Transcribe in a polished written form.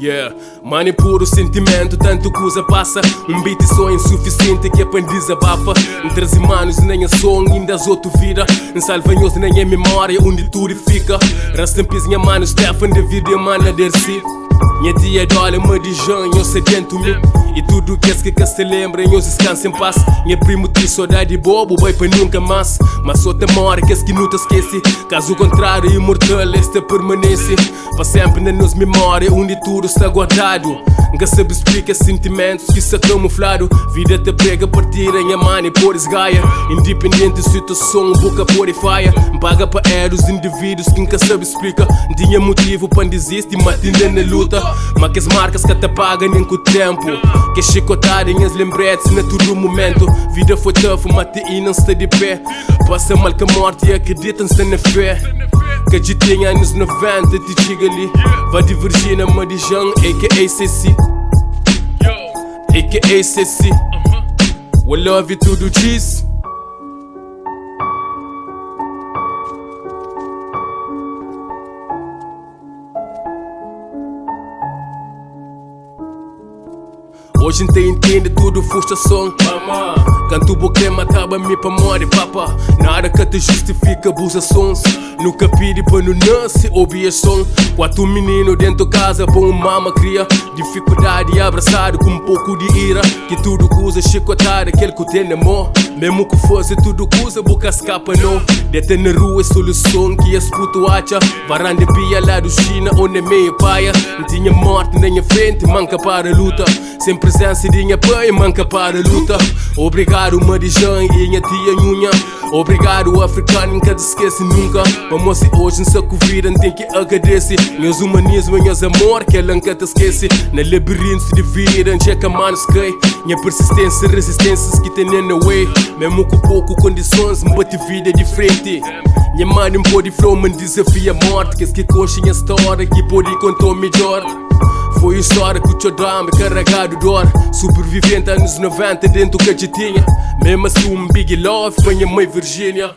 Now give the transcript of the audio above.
Yeah, mano, puro sentimento, tanto kuza passa. Beat só insufisiente que é para disabafa. Ntrazi manus nem é som, ainda as outro vira. Nsalva nhos nem é memória, undi tudo fika. Rasta em pis minha mano Stefan, Davidim, mana Derci. Minha tia Dola, me dijan, eu sentimentu me. E tudo que se lembra, eu descanso em paz. Minha primo tem saudade bobo, vai para nunca mais. Mas só temor que não te esquece. Caso contrário, imortal, esta permanece. Para sempre na nos memória, onde tudo está guardado. Nunca sabe explica sentimentos que se camuflado. Vida te pega, partida em a mano e por esgaia. Independente de situação, boca por e faia. Paga para eros indivíduos que nunca sabe explica. Tinha motivo para desistir, mas tinda na luta. Mas que as marcas que te pagam nem com o tempo. Que chicotarem as lembretes na todo momento. Vida foi tough, mas te não está de pé. Passa mal que a morte e acreditam-se na fé. Que a gente tem anos 90, te chega ali. Vai divergir na Madijan, a.k.a. CC. A.k.a. CC. We love you, tudo cheese. Hoje não entende tudo frustração. Canto boca matava me para morrer, papa. Nada que te justifica abusações. Nunca pedi para não nascer objeção. Quatro menino dentro de casa, bom mama cria. Dificuldade abraçado com um pouco de ira. Que tudo coisa chicotada, aquele que tem amor. Mesmo que fosse tudo coisa, boca escapa não. Deta na rua é solução que as puto acha. Varanda pia lá do China, onde é meio paia. Não tinha morte nem a frente, manca para a luta. Sem presença de minha pai, manca para a luta. Obrigado, Madijan e minha tia Nhunha. Obrigado, africano, nunca te esquece nunca. Vamos se hoje não se convidam, tem que agradecer. Meus humanismo, meus amor, que ela nunca te esquece. Na labirinto de vida, checa manos cai. Minha persistência, resistências que tem na way. Mesmo com pouco condições, me bate vida de frente. Minha mãe não pode flow, me desafia a morte. Que que coxa a história que pode contar melhor. Foi a história que o teu drama carregado de dor. Sobrevivente anos 90 dentro do que eu tinha. Mesmo assim um big love para minha mãe Virgínia.